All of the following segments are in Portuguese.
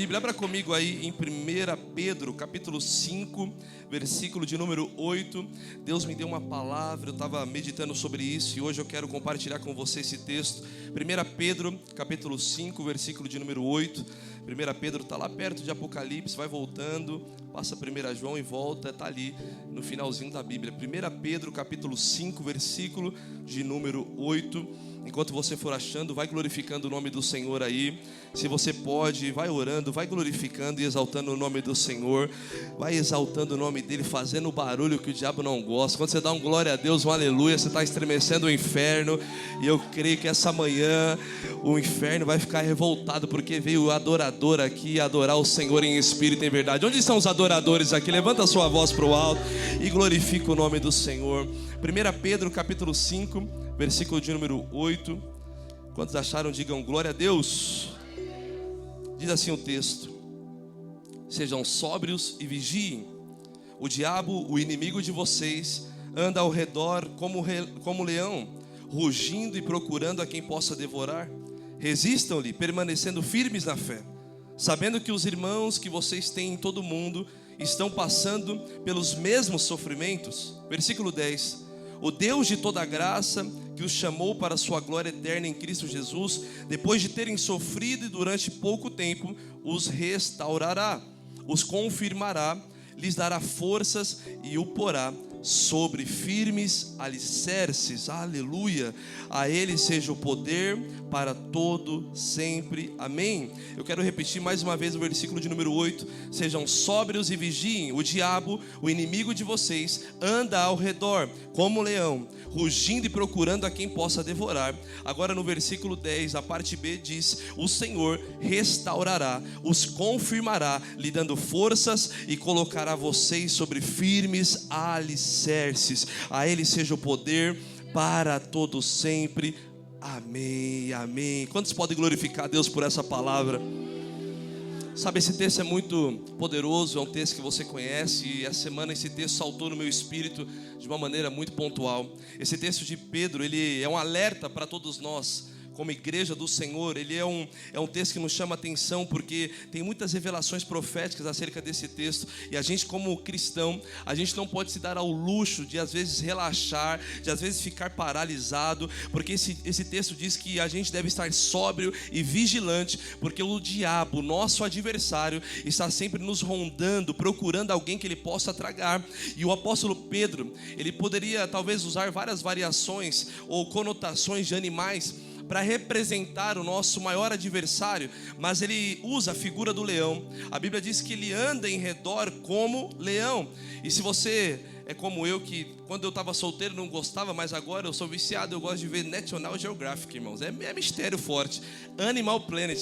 Bíblia, abra comigo aí em 1 Pedro, capítulo 5, versículo de número 8. Deus me deu uma palavra, eu estava meditando sobre isso e hoje eu quero compartilhar com você esse texto. 1 Pedro, capítulo 5, versículo de número 8. 1 Pedro está lá perto de Apocalipse, vai voltando, passa 1 João e volta, está ali no finalzinho da Bíblia. 1 Pedro, capítulo 5, versículo de número 8. Enquanto você for achando, vai glorificando o nome do Senhor aí. Se você pode, vai orando, vai glorificando e exaltando o nome do Senhor. Vai exaltando o nome dele, fazendo o barulho que o diabo não gosta. Quando você dá um glória a Deus, um aleluia, você está estremecendo o inferno. E eu creio que essa manhã o inferno vai ficar revoltado, porque veio o adorador aqui adorar o Senhor em espírito e em verdade. Onde estão os adoradores aqui? Levanta a sua voz para o alto e glorifica o nome do Senhor. 1 Pedro capítulo 5, versículo de número 8. Quantos acharam, digam glória a Deus. Diz assim o texto: sejam sóbrios e vigiem. O diabo, o inimigo de vocês, anda ao redor como leão, rugindo e procurando a quem possa devorar. Resistam-lhe, permanecendo firmes na fé, sabendo que os irmãos que vocês têm em todo o mundo estão passando pelos mesmos sofrimentos. Versículo 10: o Deus de toda graça, que os chamou para a sua glória eterna em Cristo Jesus, depois de terem sofrido e durante pouco tempo, os restaurará, os confirmará, lhes dará forças e o porá sobre firmes alicerces. Aleluia. A ele seja o poder para todo sempre. Amém. Eu quero repetir mais uma vez o versículo de número 8. Sejam sóbrios e vigiem. O diabo, o inimigo de vocês, anda ao redor como leão, rugindo e procurando a quem possa devorar. Agora no versículo 10, a parte B diz: o Senhor restaurará, os confirmará, lhe dando forças e colocará vocês sobre firmes alicerces. A ele seja o poder para todo sempre. Amém, amém. Quantos podem glorificar a Deus por essa palavra? Sabe, esse texto é muito poderoso, é um texto que você conhece, e essa semana esse texto saltou no meu espírito de uma maneira muito pontual. Esse texto de Pedro, ele é um alerta para todos nós, como igreja do Senhor. Ele é um texto que nos chama a atenção, porque tem muitas revelações proféticas acerca desse texto, e a gente como cristão, a gente não pode se dar ao luxo de às vezes relaxar, de às vezes ficar paralisado, porque esse texto diz que a gente deve estar sóbrio e vigilante, porque o diabo, nosso adversário, está sempre nos rondando, procurando alguém que ele possa tragar. E o apóstolo Pedro, ele poderia talvez usar várias variações ou conotações de animais para representar o nosso maior adversário, mas ele usa a figura do leão. A Bíblia diz que ele anda em redor como leão. E se você é como eu, que quando eu estava solteiro não gostava, mas agora eu sou viciado, eu gosto de ver National Geographic, irmãos. É mistério forte. Animal Planet.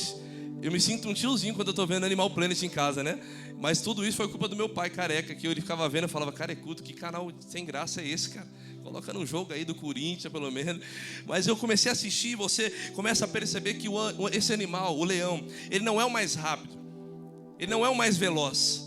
Eu me sinto um tiozinho quando eu estou vendo Animal Planet em casa, né? Mas tudo isso foi culpa do meu pai careca, que ele ficava vendo e falava: carecudo, que canal sem graça é esse, cara? Coloca num jogo aí do Corinthians, pelo menos. Mas eu comecei a assistir e você começa a perceber que esse animal, o leão, ele não é o mais rápido, ele não é o mais veloz,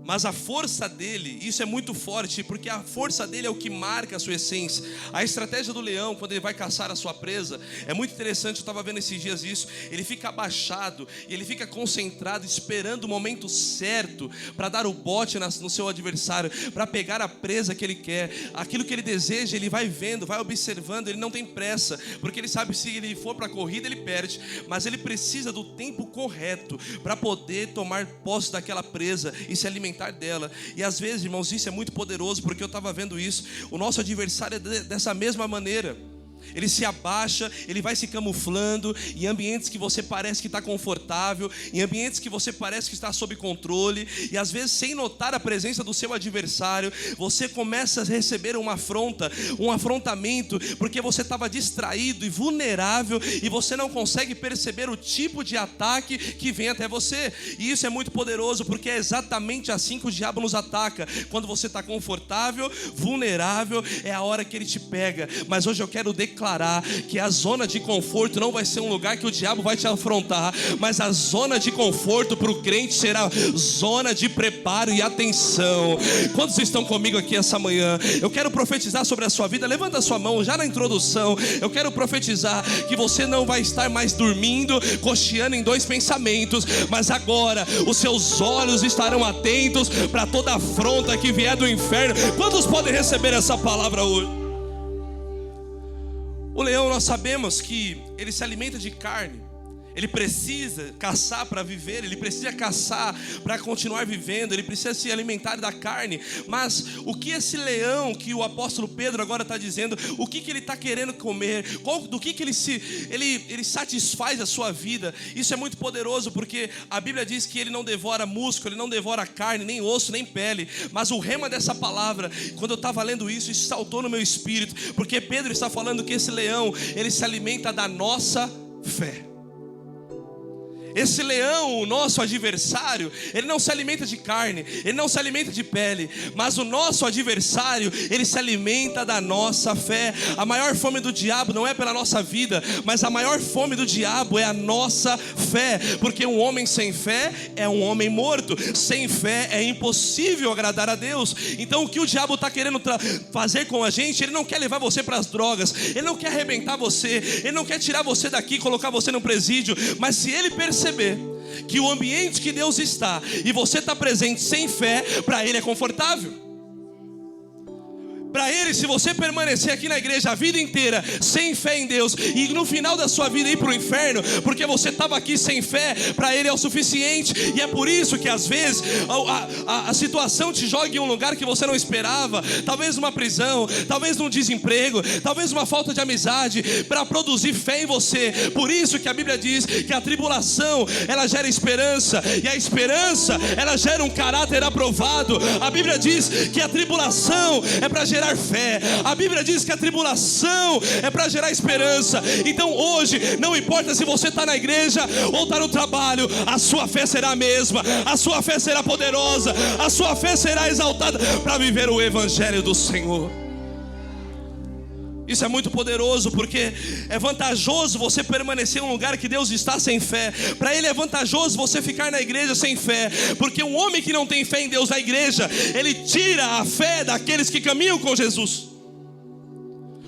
mas a força dele, isso é muito forte, porque a força dele é o que marca a sua essência. A estratégia do leão, quando ele vai caçar a sua presa, é muito interessante. Eu estava vendo esses dias isso. Ele fica abaixado e ele fica concentrado, esperando o momento certo para dar o bote no seu adversário, para pegar a presa que ele quer. Aquilo que ele deseja, ele vai vendo, vai observando. Ele não tem pressa, porque ele sabe que se ele for para a corrida, ele perde, mas ele precisa do tempo correto para poder tomar posse daquela presa e se alimentar dela. E às vezes, irmãos, isso é muito poderoso, porque eu estava vendo isso. O nosso adversário é dessa mesma maneira. Ele se abaixa, ele vai se camuflando em ambientes que você parece que está confortável, em ambientes que você parece que está sob controle, e às vezes, sem notar a presença do seu adversário, você começa a receber uma afronta, um afrontamento, porque você estava distraído e vulnerável, e você não consegue perceber o tipo de ataque que vem até você. E isso é muito poderoso, porque é exatamente assim que o diabo nos ataca. Quando você está confortável, vulnerável, é a hora que ele te pega. Mas hoje eu quero declarar declarar que a zona de conforto não vai ser um lugar que o diabo vai te afrontar, mas a zona de conforto para o crente será zona de preparo e atenção. Quantos estão comigo aqui essa manhã? Eu quero profetizar sobre a sua vida. Levanta a sua mão já na introdução. Eu quero profetizar que você não vai estar mais dormindo, cocheando em dois pensamentos, mas agora os seus olhos estarão atentos para toda afronta que vier do inferno. Quantos podem receber essa palavra hoje? O leão, nós sabemos que ele se alimenta de carne. Ele precisa caçar para viver, ele precisa caçar para continuar vivendo, ele precisa se alimentar da carne. Mas o que esse leão que o apóstolo Pedro agora está dizendo, o que ele está querendo comer, do que ele satisfaz a sua vida? Isso é muito poderoso, porque a Bíblia diz que ele não devora músculo, ele não devora carne, nem osso, nem pele. Mas o rema dessa palavra, quando eu estava lendo isso saltou no meu espírito, porque Pedro está falando que esse leão, ele se alimenta da nossa fé. Esse leão, o nosso adversário, ele não se alimenta de carne, ele não se alimenta de pele, mas o nosso adversário, ele se alimenta da nossa fé. A maior fome do diabo não é pela nossa vida, mas a maior fome do diabo é a nossa fé, porque um homem sem fé é um homem morto. Sem fé é impossível agradar a Deus. Então o que o diabo está querendo fazer com a gente, ele não quer levar você para as drogas, ele não quer arrebentar você, ele não quer tirar você daqui, colocar você no presídio. Mas se ele perceber que o ambiente que Deus está e você está presente sem fé, para ele é confortável. Para ele, se você permanecer aqui na igreja a vida inteira sem fé em Deus, e no final da sua vida ir para o inferno, porque você estava aqui sem fé, para ele é o suficiente. E é por isso que às vezes a situação te joga em um lugar que você não esperava, talvez numa prisão, talvez num desemprego, talvez uma falta de amizade, para produzir fé em você. Por isso que a Bíblia diz que a tribulação, ela gera esperança, e a esperança, ela gera um caráter aprovado. A Bíblia diz que a tribulação é para gerar fé. A Bíblia diz que a tribulação é para gerar esperança. Então hoje, não importa se você está na igreja ou está no trabalho, a sua fé será a mesma, a sua fé será poderosa, a sua fé será exaltada para viver o evangelho do Senhor. Isso é muito poderoso, porque é vantajoso você permanecer em um lugar que Deus está sem fé. Para ele é vantajoso você ficar na igreja sem fé, porque um homem que não tem fé em Deus na igreja, ele tira a fé daqueles que caminham com Jesus.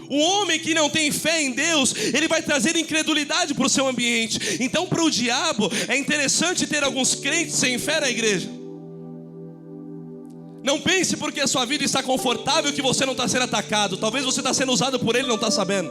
Um homem que não tem fé em Deus, ele vai trazer incredulidade para o seu ambiente. Então para o diabo é interessante ter alguns crentes sem fé na igreja. Não pense porque a sua vida está confortável que você não está sendo atacado. Talvez você está sendo usado por ele e não está sabendo.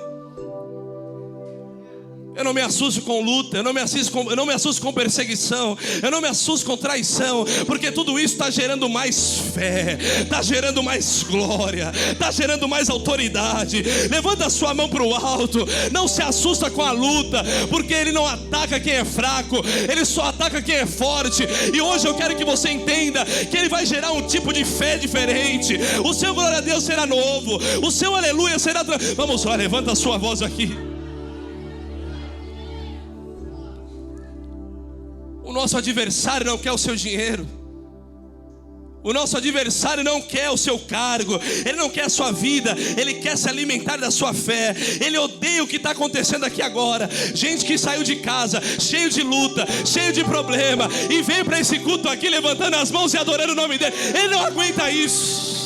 Eu não me assusto com luta, eu não me assusto com perseguição, eu não me assusto com traição, porque tudo isso está gerando mais fé, está gerando mais glória, está gerando mais autoridade. Levanta a sua mão para o alto, não se assusta com a luta, porque ele não ataca quem é fraco, ele só ataca quem é forte. E hoje eu quero que você entenda que ele vai gerar um tipo de fé diferente. O seu glória a Deus será novo, o seu aleluia será... Vamos lá, levanta a sua voz aqui. O nosso adversário não quer o seu dinheiro. O nosso adversário não quer o seu cargo. Ele não quer a sua vida. Ele quer se alimentar da sua fé. Ele odeia o que está acontecendo aqui agora. Gente que saiu de casa cheio de luta, cheio de problema, e veio para esse culto aqui levantando as mãos e adorando o nome dele. Ele não aguenta isso.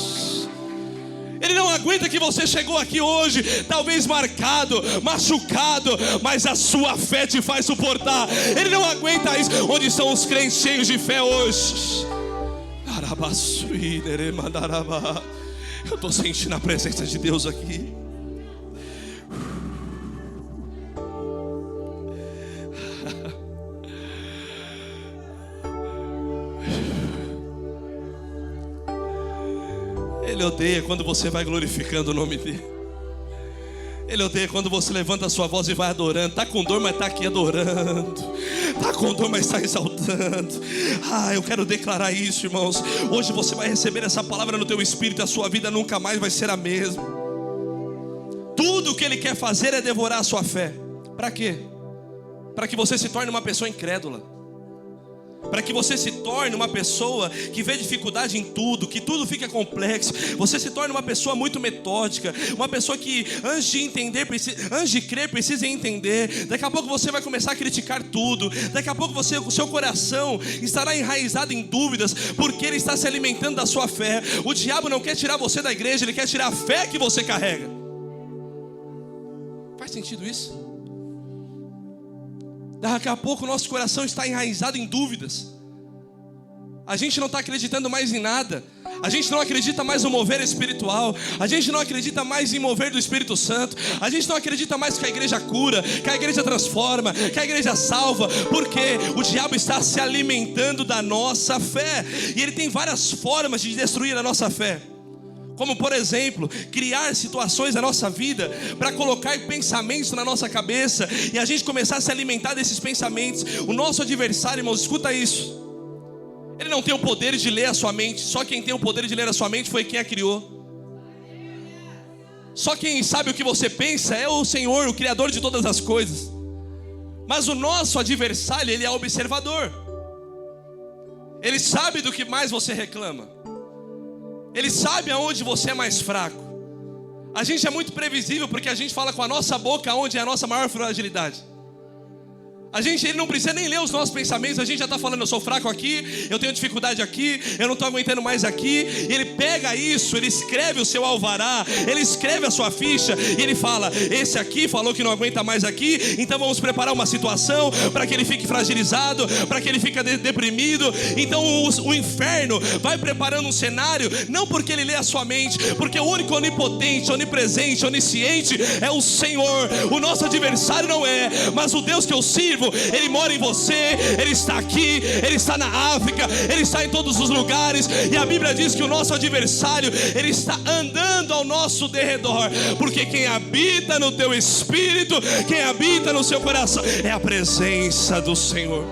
Ele não aguenta que você chegou aqui hoje, talvez marcado, machucado, mas a sua fé te faz suportar. Ele não aguenta isso. Onde estão os crentes cheios de fé hoje? Eu estou sentindo a presença de Deus aqui. Ele odeia quando você vai glorificando o nome dele. Ele odeia quando você levanta a sua voz e vai adorando. Está com dor, mas está aqui adorando. Está com dor, mas está exaltando. Eu quero declarar isso, irmãos. Hoje você vai receber essa palavra no teu espírito e a sua vida nunca mais vai ser a mesma. Tudo o que ele quer fazer é devorar a sua fé. Para quê? Para que você se torne uma pessoa incrédula. para que você se torne uma pessoa que vê dificuldade em tudo, que tudo fica complexo. Você se torne uma pessoa muito metódica, uma pessoa que antes de crer precisa entender. Daqui a pouco você vai começar a criticar tudo. Daqui a pouco o seu coração estará enraizado em dúvidas, porque ele está se alimentando da sua fé. O diabo não quer tirar você da igreja, ele quer tirar a fé que você carrega. Faz sentido isso? Daqui a pouco o nosso coração está enraizado em dúvidas. A gente não está acreditando mais em nada. A gente não acredita mais no mover espiritual. A gente não acredita mais em mover do Espírito Santo. A gente não acredita mais que a igreja cura, que a igreja transforma, que a igreja salva. Porque o diabo está se alimentando da nossa fé. E ele tem várias formas de destruir a nossa fé. Como, por exemplo, criar situações na nossa vida para colocar pensamentos na nossa cabeça e a gente começar a se alimentar desses pensamentos. O nosso adversário, irmãos, escuta isso. Ele não tem o poder de ler a sua mente. Só quem tem o poder de ler a sua mente foi quem a criou. Só quem sabe o que você pensa é o Senhor, o Criador de todas as coisas. Mas o nosso adversário, ele é observador. Ele sabe do que mais você reclama. Ele sabe aonde você é mais fraco. A gente é muito previsível porque a gente fala com a nossa boca onde é a nossa maior fragilidade. Ele não precisa nem ler os nossos pensamentos. A gente já está falando, eu sou fraco aqui, eu tenho dificuldade aqui, eu não estou aguentando mais aqui. E ele pega isso, ele escreve o seu alvará, ele escreve a sua ficha, e ele fala, esse aqui falou que não aguenta mais aqui, então vamos preparar uma situação para que ele fique fragilizado, para que ele fique deprimido. Então o inferno vai preparando um cenário, não porque ele lê a sua mente, porque o único onipotente, onipresente, onisciente é o Senhor. O nosso adversário não é, mas o Deus que eu sirvo, ele mora em você, ele está aqui, ele está na África, ele está em todos os lugares. E a Bíblia diz que o nosso adversário, ele está andando ao nosso derredor, porque quem habita no teu espírito, quem habita no seu coração, é a presença do Senhor.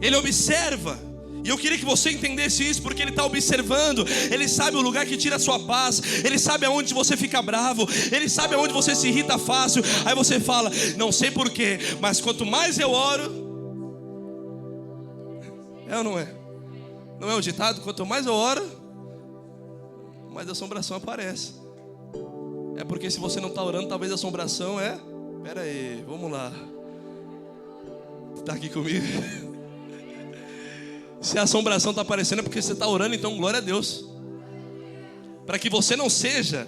Ele observa. E eu queria que você entendesse isso, porque ele está observando. Ele sabe o lugar que tira a sua paz. Ele sabe aonde você fica bravo. Ele sabe aonde você se irrita fácil. Aí você fala, não sei porquê, mas quanto mais eu oro... É ou não é? Não é o ditado? Quanto mais eu oro, mais a assombração aparece. É porque se você não está orando, talvez a assombração é... Pera aí, vamos lá. Está aqui comigo? Se a assombração está aparecendo é porque você está orando, então glória a Deus. Para que você não seja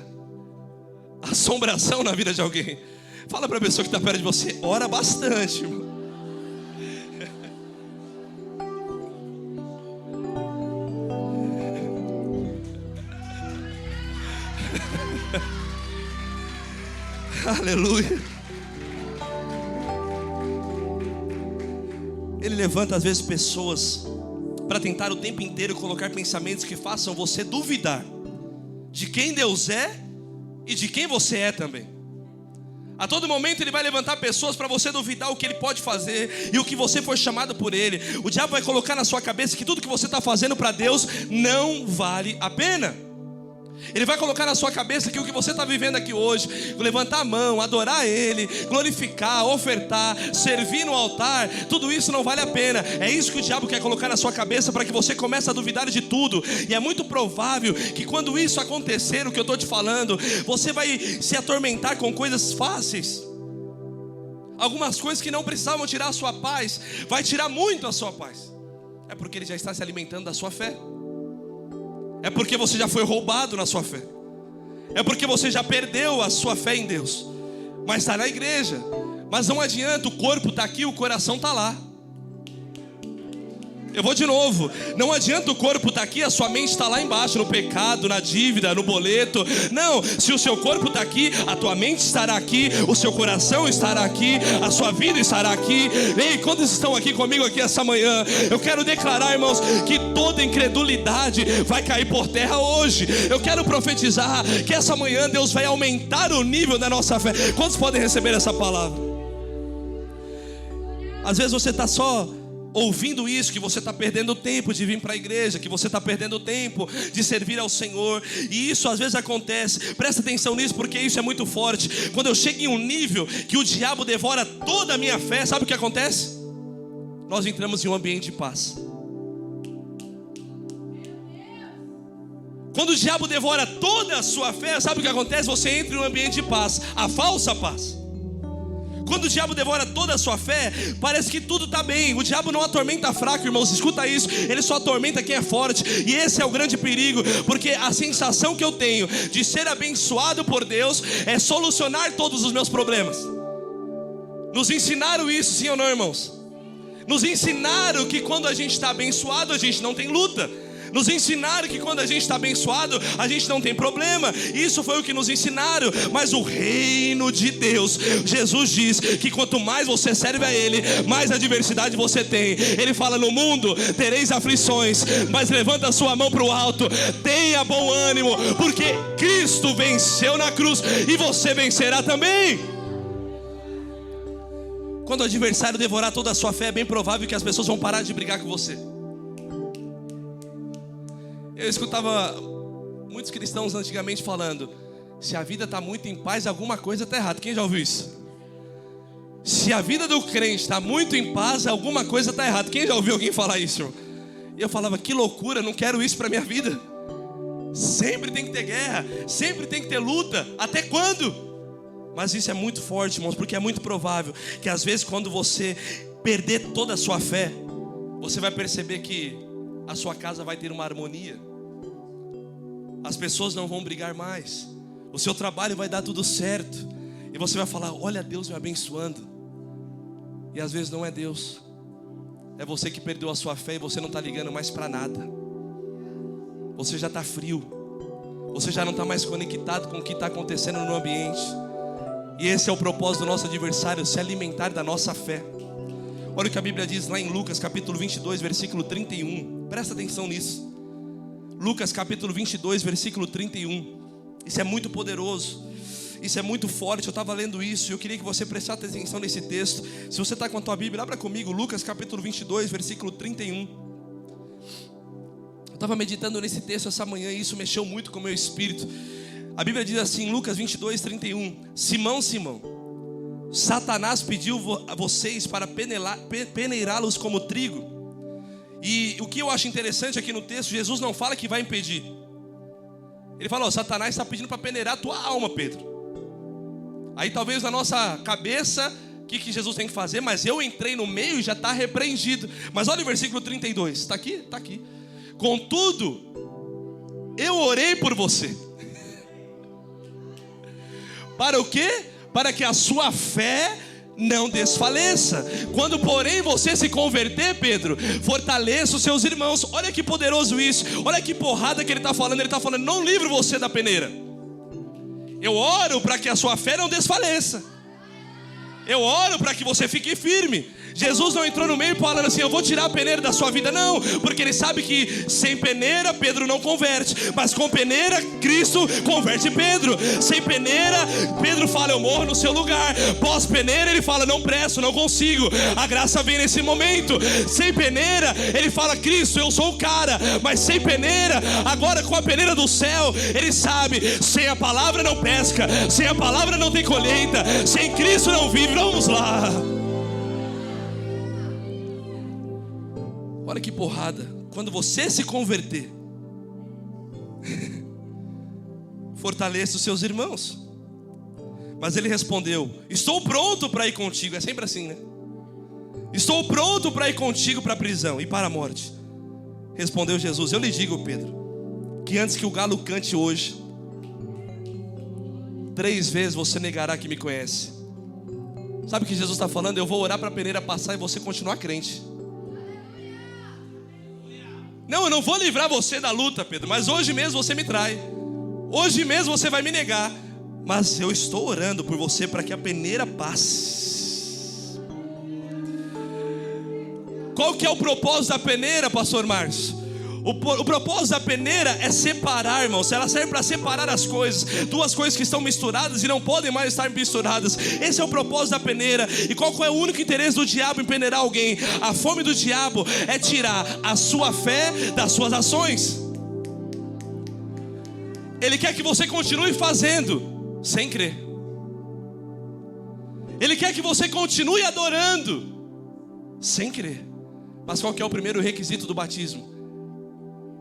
assombração na vida de alguém. Fala para a pessoa que está perto de você, ora bastante, irmão. Aleluia. Ele levanta às vezes pessoas para tentar o tempo inteiro colocar pensamentos que façam você duvidar de quem Deus é e de quem você é também. A todo momento ele vai levantar pessoas para você duvidar o que ele pode fazer e o que você foi chamado por ele. O diabo vai colocar na sua cabeça que tudo que você está fazendo para Deus não vale a pena. Ele vai colocar na sua cabeça que o que você está vivendo aqui hoje, levantar a mão, adorar Ele, glorificar, ofertar, servir no altar, tudo isso não vale a pena. É isso que o diabo quer colocar na sua cabeça, para que você comece a duvidar de tudo. E é muito provável que quando isso acontecer, o que eu estou te falando, você vai se atormentar com coisas fáceis. Algumas coisas que não precisavam tirar a sua paz, vai tirar muito a sua paz. É porque ele já está se alimentando da sua fé. É porque você já foi roubado na sua fé. É porque você já perdeu a sua fé em Deus. Mas está na igreja. Mas não adianta, o corpo está aqui, o coração está lá. Eu vou de novo. Não adianta o corpo estar aqui, a sua mente está lá embaixo, no pecado, na dívida, no boleto. Não, se o seu corpo está aqui, a tua mente estará aqui, o seu coração estará aqui, a sua vida estará aqui. Ei, quantos estão aqui comigo aqui essa manhã? Eu quero declarar, irmãos, que toda incredulidade vai cair por terra hoje. Eu quero profetizar que essa manhã Deus vai aumentar o nível da nossa fé. Quantos podem receber essa palavra? Às vezes você está só ouvindo isso, que você está perdendo tempo de vir para a igreja, que você está perdendo tempo de servir ao Senhor. E isso às vezes acontece. Presta atenção nisso, porque isso é muito forte. Quando eu chego em um nível que o diabo devora toda a minha fé, sabe o que acontece? nós entramos em um ambiente de paz. Quando o diabo devora toda a sua fé, sabe o que acontece? Você entra em um ambiente de paz, a falsa paz. Quando o diabo devora toda a sua fé, parece que tudo está bem. O diabo não atormenta fraco, irmãos, escuta isso. Ele só atormenta quem é forte. E esse é o grande perigo, porque a sensação que eu tenho de ser abençoado por Deus é solucionar todos os meus problemas. Nos ensinaram isso, sim ou não, irmãos? Nos ensinaram que quando a gente está abençoado, a gente não tem luta. Nos ensinaram que quando a gente está abençoado, a gente não tem problema. Isso foi o que nos ensinaram. Mas o reino de Deus, Jesus diz que quanto mais você serve a Ele, mais adversidade você tem. Ele fala: no mundo tereis aflições, mas levanta a sua mão para o alto, tenha bom ânimo, porque Cristo venceu na cruz e você vencerá também. Quando o adversário devorar toda a sua fé, é bem provável que as pessoas vão parar de brigar com você. Eu escutava muitos cristãos antigamente falando: se a vida está muito em paz, alguma coisa está errada. Quem já ouviu isso? Se a vida do crente está muito em paz, alguma coisa está errada. Quem já ouviu alguém falar isso? E eu falava: que loucura, não quero isso para a minha vida. Sempre tem que ter guerra, sempre tem que ter luta. Até quando? Mas isso é muito forte, irmãos, porque é muito provável que às vezes quando você perder toda a sua fé, você vai perceber que a sua casa vai ter uma harmonia. As pessoas não vão brigar mais. O seu trabalho vai dar tudo certo. E você vai falar: olha Deus me abençoando. E às vezes não é Deus. É você que perdeu a sua fé e você não está ligando mais para nada. Você já está frio. Você já não está mais conectado com o que está acontecendo no ambiente. E esse é o propósito do nosso adversário: se alimentar da nossa fé. Olha o que a Bíblia diz lá em Lucas capítulo 22, versículo 31. Presta atenção nisso. Lucas capítulo 22, versículo 31. Isso é muito poderoso. Isso é muito forte. Eu estava lendo isso e eu queria que você prestasse atenção nesse texto. Se você está com a tua Bíblia, abra comigo Lucas capítulo 22, versículo 31. Eu estava meditando nesse texto essa manhã e isso mexeu muito com o meu espírito. A Bíblia diz assim, Lucas 22, 31. Simão, Simão, Satanás pediu a vocês para peneirá-los como trigo. E o que eu acho interessante aqui no texto, Jesus não fala que vai impedir. Ele fala: Satanás está pedindo para peneirar a tua alma, Pedro. Aí talvez na nossa cabeça, o que Jesus tem que fazer? Mas eu entrei no meio e já está repreendido. Mas olha o versículo 32, está aqui? Está aqui. Contudo, eu orei por você. Para o quê? Para que a sua fé não desfaleça. Quando porém você se converter, Pedro, fortaleça os seus irmãos. Olha que poderoso isso. Olha que porrada que ele está falando. Ele está falando: não livro você da peneira. Eu oro para que a sua fé não desfaleça. Eu oro para que você fique firme. Jesus não entrou no meio falando assim: eu vou tirar a peneira da sua vida. Não, porque ele sabe que sem peneira Pedro não converte, mas com peneira Cristo converte Pedro. Sem peneira Pedro fala: eu morro no seu lugar. Pós peneira ele fala: não presto, não consigo. A graça vem nesse momento. Sem peneira ele fala: Cristo, eu sou o cara. Mas sem peneira, agora com a peneira do céu, ele sabe: sem a palavra não pesca, sem a palavra não tem colheita, sem Cristo não vive. Vamos lá. Olha que porrada. Quando você se converter, fortaleça os seus irmãos. Mas ele respondeu: estou pronto para ir contigo. É sempre assim, né? Estou pronto para ir contigo para a prisão e para a morte. Respondeu Jesus: eu lhe digo, Pedro, que antes que o galo cante hoje, 3 vezes você negará que me conhece. Sabe o que Jesus está falando? Eu vou orar para a peneira passar e você continuar crente. Não, eu não vou livrar você da luta, Pedro, mas hoje mesmo você me trai. Hoje mesmo você vai me negar. Mas eu estou orando por você para que a peneira passe. Qual que é o propósito da peneira, pastor Márcio? O propósito da peneira é separar, irmãos. Ela serve para separar as coisas. 2 coisas que estão misturadas e não podem mais estar misturadas. Esse é o propósito da peneira. E qual é o único interesse do diabo em peneirar alguém? A fome do diabo é tirar a sua fé das suas ações. Ele quer que você continue fazendo sem crer. Ele quer que você continue adorando sem crer. Mas qual que é o primeiro requisito do batismo?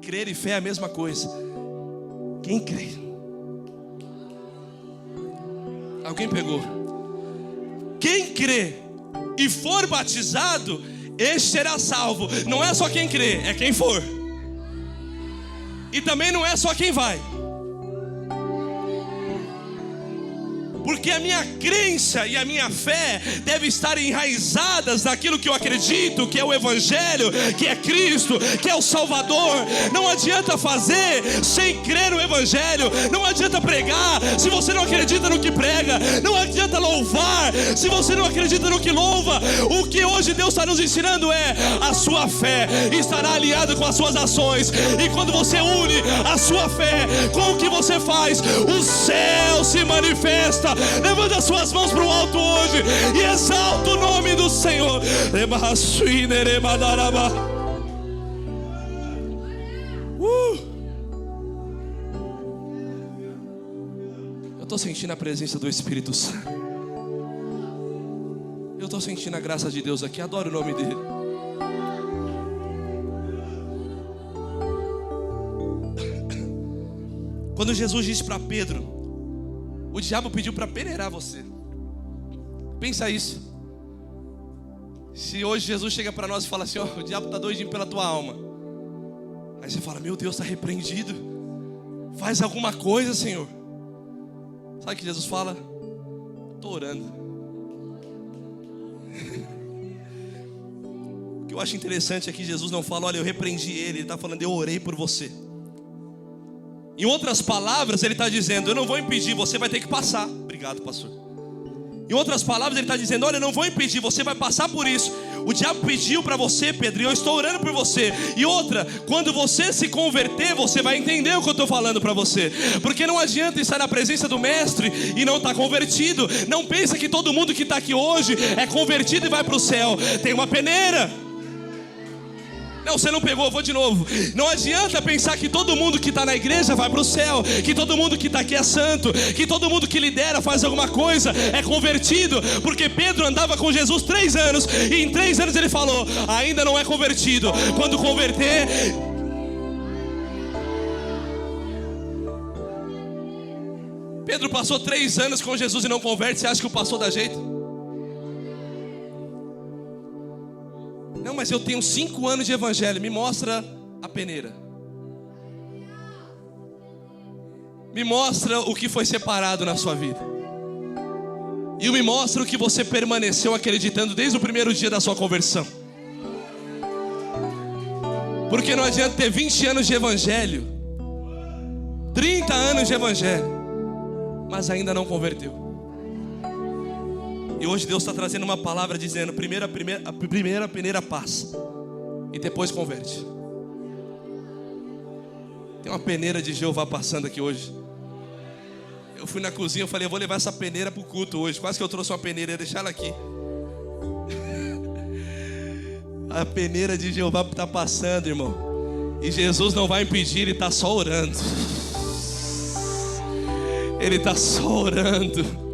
Crer e fé é a mesma coisa. Quem crê? Alguém pegou? Quem crê e for batizado, este será salvo. Não é só quem crê, é quem for. E também não é só quem vai. Porque a minha crença e a minha fé devem estar enraizadas naquilo que eu acredito, que é o Evangelho, que é Cristo, que é o Salvador. Não adianta fazer sem crer no Evangelho. Não adianta pregar se você não acredita no que prega. Não adianta louvar se você não acredita no que louva. O que hoje Deus está nos ensinando é: a sua fé estará alinhada com as suas ações. E quando você une a sua fé com o que você faz, o céu se manifesta. Levanta as suas mãos para o alto hoje e exalta o nome do Senhor. Eu estou sentindo a presença do Espírito Santo. Eu estou sentindo a graça de Deus aqui. Adoro o nome dele. Quando Jesus disse para Pedro: o diabo pediu para peneirar você. Pensa isso. Se hoje Jesus chega para nós e fala assim: ó, o diabo está doidinho pela tua alma. Aí você fala: meu Deus, está repreendido. Faz alguma coisa, Senhor. Sabe o que Jesus fala? Estou orando. O que eu acho interessante é que Jesus não fala: olha, eu repreendi ele. Ele está falando: eu orei por você. Em outras palavras, ele está dizendo: eu não vou impedir, você vai ter que passar. Obrigado, pastor. Em outras palavras, ele está dizendo: olha, eu não vou impedir, você vai passar por isso. O diabo pediu para você, Pedro, e eu estou orando por você. E outra, quando você se converter, você vai entender o que eu estou falando para você. Porque não adianta estar na presença do mestre e não estar convertido. Não pensa que todo mundo que está aqui hoje é convertido e vai para o céu. Tem uma peneira. Não, você não pegou, vou de novo. Não adianta pensar que todo mundo que está na igreja vai para o céu, que todo mundo que está aqui é santo, que todo mundo que lidera, faz alguma coisa, é convertido. Porque Pedro andava com Jesus 3 anos, e em 3 anos ele falou: ainda não é convertido. Quando converter... Pedro passou 3 anos com Jesus e não converte. Você acha que o pastor dá jeito? Não, mas eu tenho 5 anos de evangelho. Me mostra a peneira. Me mostra o que foi separado na sua vida. E me mostra o que você permaneceu acreditando desde o primeiro dia da sua conversão. Porque não adianta ter 20 anos de evangelho, 30 anos de evangelho, mas ainda não converteu. E hoje Deus está trazendo uma palavra dizendo: a primeira peneira passa e depois converte. Tem uma peneira de Jeová passando aqui hoje. Eu fui na cozinha, eu falei: eu vou levar essa peneira para o culto hoje. Quase que eu trouxe uma peneira, ia deixar ela aqui. A peneira de Jeová está passando, irmão. E Jesus não vai impedir, Ele está só orando. Ele está só orando.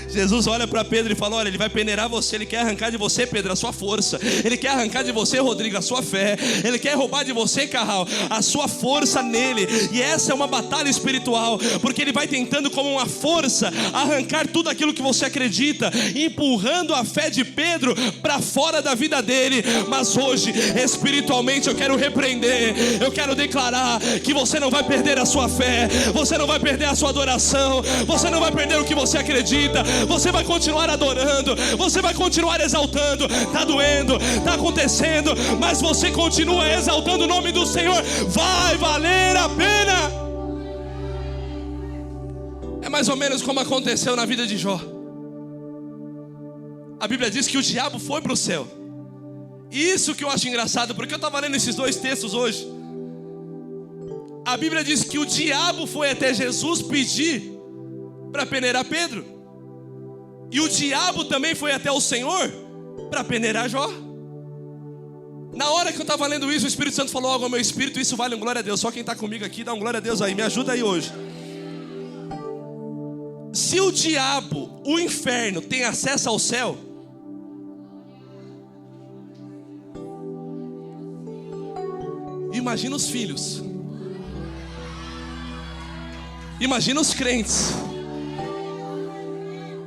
Jesus olha para Pedro e fala: olha, ele vai peneirar você. Ele quer arrancar de você, Pedro, a sua força. Ele quer arrancar de você, Rodrigo, a sua fé. Ele quer roubar de você, Carral, a sua força nele. E essa é uma batalha espiritual, porque ele vai tentando como uma força arrancar tudo aquilo que você acredita, empurrando a fé de Pedro para fora da vida dele. Mas hoje, espiritualmente, eu quero repreender, eu quero declarar que você não vai perder a sua fé, você não vai perder a sua adoração, você não vai perder o que você acredita. Você vai continuar adorando, você vai continuar exaltando. Está doendo, está acontecendo, mas você continua exaltando o nome do Senhor. Vai valer a pena. É mais ou menos como aconteceu na vida de Jó. A Bíblia diz que o diabo foi para o céu. Isso que eu acho engraçado, porque eu estava lendo esses 2 textos hoje. A Bíblia diz que o diabo foi até Jesus pedir para peneirar Pedro. E o diabo também foi até o Senhor para peneirar Jó. Na hora que eu estava lendo isso, o Espírito Santo falou algo ao meu espírito. Isso vale um glória a Deus. Só quem está comigo aqui, dá um glória a Deus aí. Me ajuda aí hoje. Se o diabo, o inferno, tem acesso ao céu, imagina os filhos. Imagina os crentes.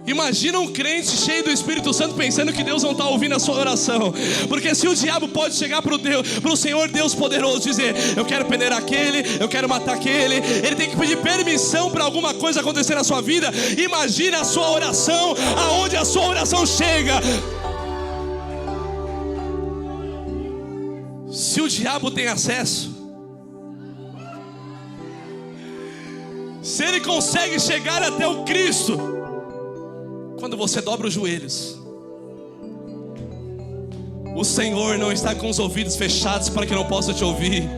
Imagina um crente cheio do Espírito Santo pensando que Deus não está ouvindo a sua oração. Porque se o diabo pode chegar para o Senhor Deus poderoso, dizer: eu quero peneirar aquele, eu quero matar aquele, ele tem que pedir permissão para alguma coisa acontecer na sua vida. Imagina a sua oração, aonde a sua oração chega. Se o diabo tem acesso, se ele consegue chegar até o Cristo, quando você dobra os joelhos, o Senhor não está com os ouvidos fechados para que não possa te ouvir,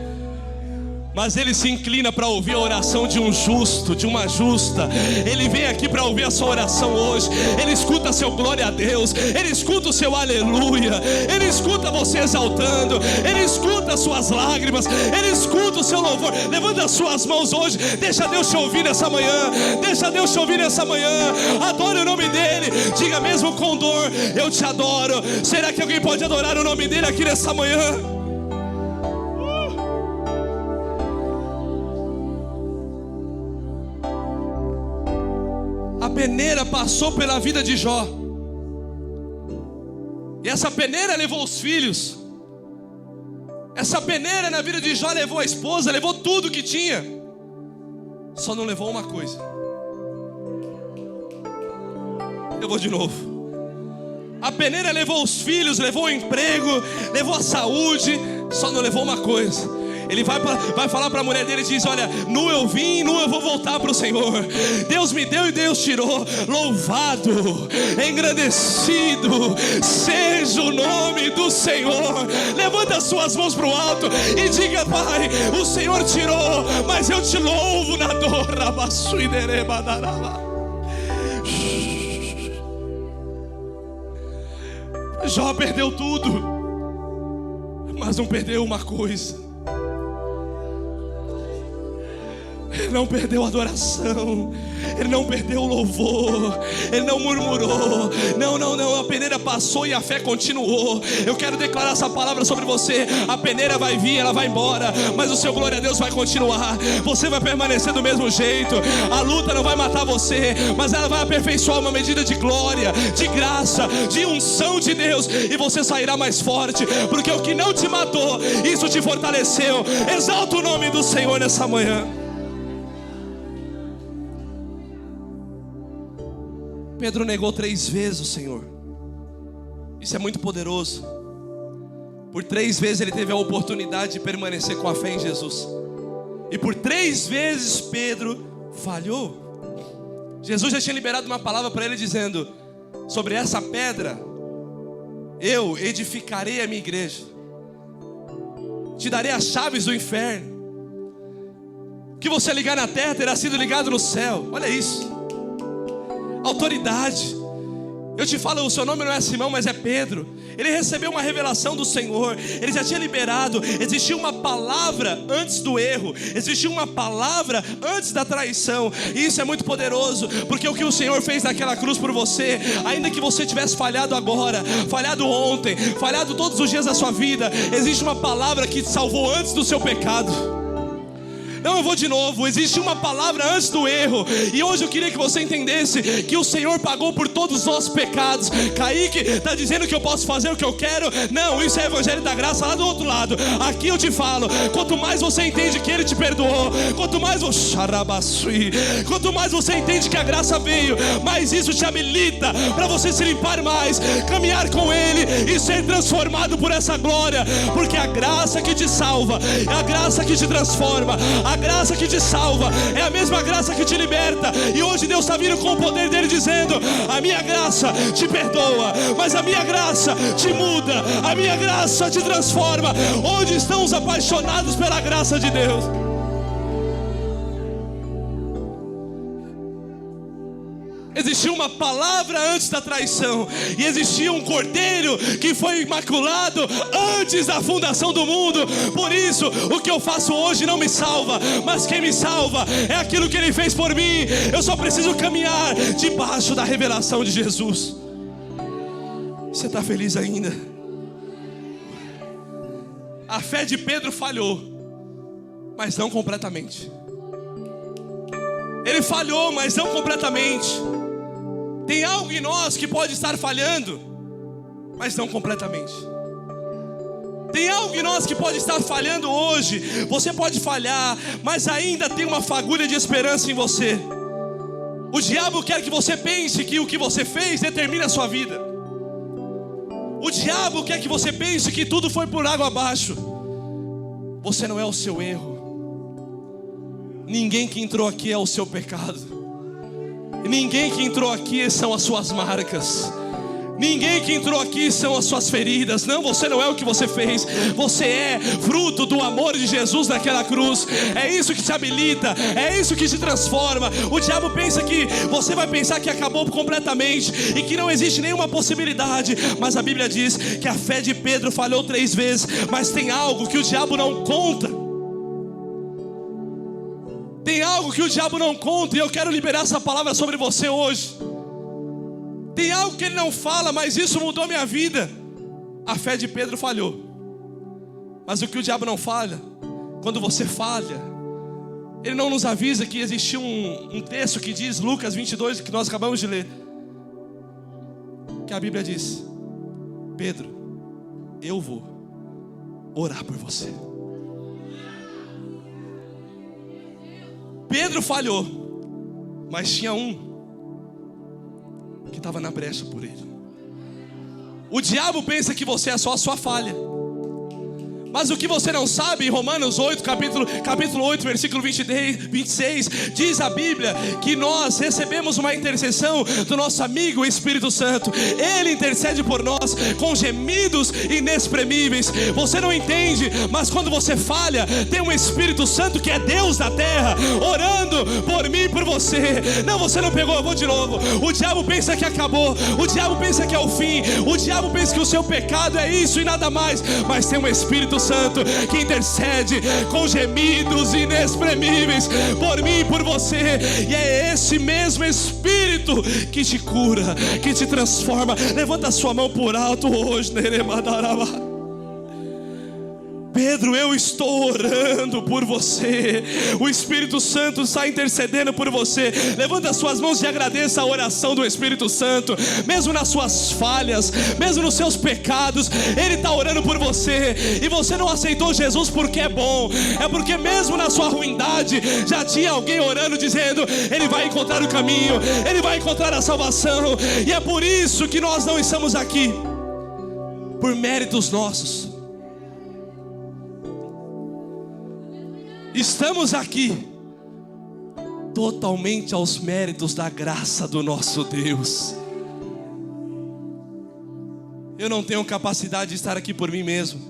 mas Ele se inclina para ouvir a oração de um justo, de uma justa. Ele vem aqui para ouvir a sua oração hoje. Ele escuta seu glória a Deus, Ele escuta o seu aleluia, Ele escuta você exaltando, Ele escuta as suas lágrimas, Ele escuta o seu louvor. Levanta as suas mãos hoje, deixa Deus te ouvir nessa manhã, deixa Deus te ouvir nessa manhã. Adore o nome dEle, diga mesmo com dor: eu te adoro. Será que alguém pode adorar o nome dEle aqui nessa manhã? A peneira passou pela vida de Jó, e essa peneira levou os filhos. Essa peneira na vida de Jó levou a esposa, levou tudo que tinha. Só não levou uma coisa. Eu vou de novo. A peneira levou os filhos, levou o emprego, levou a saúde. Só não levou uma coisa. Ele vai falar para a mulher dele e diz: olha, nu eu vim, nu eu vou voltar para o Senhor. Deus me deu e Deus tirou. Louvado, engrandecido seja o nome do Senhor. Levanta as suas mãos para o alto e diga: Pai, o Senhor tirou, mas eu te louvo na dor. Jó perdeu tudo, mas não perdeu uma coisa. Ele não perdeu a adoração, ele não perdeu o louvor, ele não murmurou. Não, a peneira passou e a fé continuou. Eu quero declarar essa palavra sobre você. A peneira vai vir, ela vai embora, mas o seu glória a Deus vai continuar. Você vai permanecer do mesmo jeito. A luta não vai matar você, mas ela vai aperfeiçoar uma medida de glória, de graça, de unção de Deus, e você sairá mais forte, porque o que não te matou, isso te fortaleceu. Exalta o nome do Senhor nessa manhã. Pedro negou 3 vezes o Senhor. Isso é muito poderoso. Por 3 vezes ele teve a oportunidade de permanecer com a fé em Jesus, e por 3 vezes Pedro falhou. Jesus já tinha liberado uma palavra para ele dizendo: sobre essa pedra eu edificarei a minha igreja, te darei as chaves do inferno. O que você ligar na terra terá sido ligado no céu. Olha isso, autoridade. Eu te falo, o seu nome não é Simão, mas é Pedro. Ele recebeu uma revelação do Senhor, ele já tinha liberado. Existia uma palavra antes do erro, existia uma palavra antes da traição. E isso é muito poderoso, porque o que o Senhor fez naquela cruz por você, ainda que você tivesse falhado agora, falhado ontem, falhado todos os dias da sua vida, existe uma palavra que te salvou antes do seu pecado. Não, eu vou de novo. Existe uma palavra antes do erro. E hoje eu queria que você entendesse que o Senhor pagou por todos os nossos pecados. Kaique está dizendo que eu posso fazer o que eu quero. Não, isso é evangelho da graça lá do outro lado. Aqui eu te falo, quanto mais você entende que Ele te perdoou, quanto mais você entende que a graça veio, mais isso te habilita para você se limpar mais, caminhar com Ele e ser transformado por essa glória. Porque a graça que te salva é a graça que te transforma. A graça que te salva é a mesma graça que te liberta. E hoje Deus está vindo com o poder dele dizendo: a minha graça te perdoa, mas a minha graça te muda, a minha graça te transforma. Onde estão os apaixonados pela graça de Deus? Existia uma palavra antes da traição, e existia um cordeiro que foi imaculado antes da fundação do mundo. Por isso, o que eu faço hoje não me salva, mas quem me salva é aquilo que Ele fez por mim. Eu só preciso caminhar debaixo da revelação de Jesus. Você está feliz ainda? A fé de Pedro falhou, mas não completamente. Ele falhou, mas não completamente. Tem algo em nós que pode estar falhando, mas não completamente. Tem algo em nós que pode estar falhando hoje. Você pode falhar, mas ainda tem uma fagulha de esperança em você. O diabo quer que você pense que o que você fez determina a sua vida. O diabo quer que você pense que tudo foi por água abaixo. Você não é o seu erro. Ninguém que entrou aqui é o seu pecado. Ninguém que entrou aqui são as suas marcas. Ninguém que entrou aqui são as suas feridas. Não, você não é o que você fez. Você é fruto do amor de Jesus naquela cruz. É isso que te habilita, é isso que te transforma. O diabo pensa que você vai pensar que acabou completamente e que não existe nenhuma possibilidade. Mas a Bíblia diz que a fé de Pedro falhou 3 vezes. Mas tem algo que o diabo não conta. Tem algo que o diabo não conta, e eu quero liberar essa palavra sobre você hoje. Tem algo que ele não fala, mas isso mudou minha vida. A fé de Pedro falhou. Mas o que o diabo não falha, quando você falha, ele não nos avisa que existiu um texto que diz, Lucas 22, que nós acabamos de ler, que a Bíblia diz: Pedro, eu vou orar por você. Pedro falhou, mas tinha um que estava na brecha por ele. O diabo pensa que você é só a sua falha. Mas o que você não sabe, em Romanos 8, capítulo 8, versículo 26, diz a Bíblia que nós recebemos uma intercessão do nosso amigo Espírito Santo. Ele intercede por nós com gemidos inexprimíveis. Você não entende, mas quando você falha, tem um Espírito Santo que é Deus da terra, orando por mim e por você. Não, você não pegou, eu vou de novo. O diabo pensa que acabou, o diabo pensa que é o fim, o diabo pensa que o seu pecado é isso e nada mais. Mas tem um Espírito Santo que intercede com gemidos inexprimíveis por mim e por você. E é esse mesmo Espírito que te cura, que te transforma. Levanta a sua mão por alto hoje. Pedro, eu estou orando por você. O Espírito Santo está intercedendo por você. Levanta as suas mãos e agradeça a oração do Espírito Santo. Mesmo nas suas falhas, mesmo nos seus pecados, Ele está orando por você. E você não aceitou Jesus porque é bom, é porque mesmo na sua ruindade já tinha alguém orando, dizendo: Ele vai encontrar o caminho, Ele vai encontrar a salvação. E é por isso que nós não estamos aqui por méritos nossos. Estamos aqui totalmente aos méritos da graça do nosso Deus. Eu não tenho capacidade de estar aqui por mim mesmo.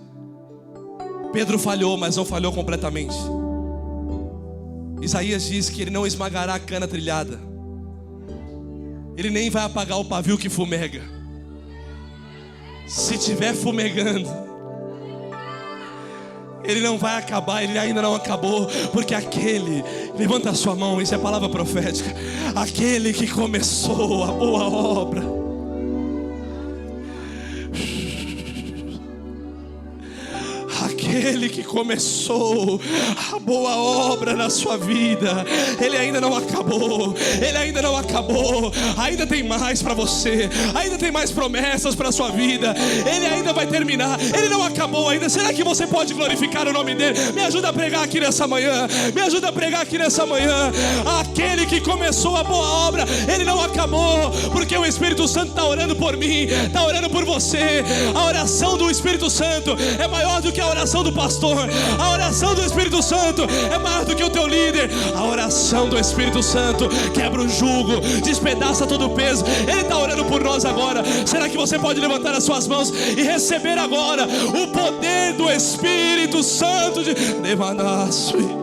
Pedro falhou, mas não falhou completamente. Isaías diz que ele não esmagará a cana trilhada, ele nem vai apagar o pavio que fumega. Se estiver fumegando, ele não vai acabar, ele ainda não acabou. Porque aquele, levanta a sua mão, isso é palavra profética, aquele que começou a boa obra, aquele que começou a boa obra na sua vida, Ele ainda não acabou. Ele ainda não acabou. Ainda tem mais para você, ainda tem mais promessas para a sua vida. Ele ainda vai terminar, Ele não acabou ainda. Será que você pode glorificar o nome dEle? Me ajuda a pregar aqui nessa manhã, me ajuda a pregar aqui nessa manhã. Aquele que começou a boa obra, Ele não acabou, porque o Espírito Santo está orando por mim, está orando por você. A oração do Espírito Santo é maior do que a oração do pastor. A oração do Espírito Santo é maior do que o teu líder. A oração do Espírito Santo quebra o jugo, despedaça todo o peso. Ele está orando por nós agora. Será que você pode levantar as suas mãos e receber agora o poder do Espírito Santo de Devanaço?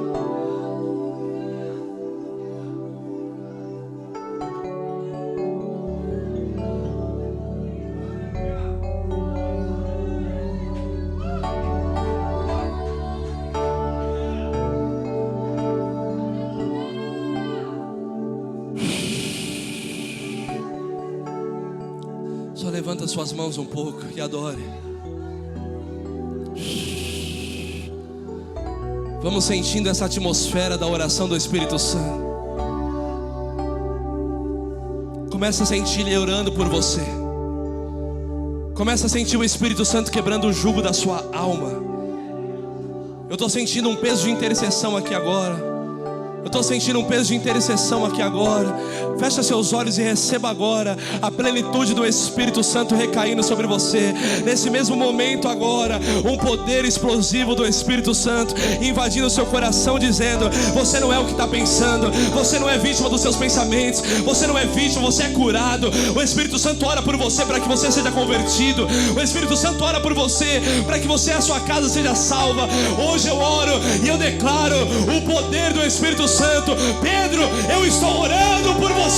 Levanta suas mãos um pouco e adore. Vamos sentindo essa atmosfera da oração do Espírito Santo. Começa a sentir Ele orando por você. Começa a sentir o Espírito Santo quebrando o jugo da sua alma. Eu estou sentindo um peso de intercessão aqui agora. Eu estou sentindo um peso de intercessão aqui agora. Fecha seus olhos e receba agora a plenitude do Espírito Santo recaindo sobre você. Nesse mesmo momento agora, um poder explosivo do Espírito Santo invadindo o seu coração, dizendo: você não é o que está pensando, você não é vítima dos seus pensamentos, você não é vítima, você é curado. O Espírito Santo ora por você para que você seja convertido. O Espírito Santo ora por você para que você e a sua casa seja salva. Hoje eu oro e eu declaro o poder do Espírito Santo. Pedro, eu estou orando por você.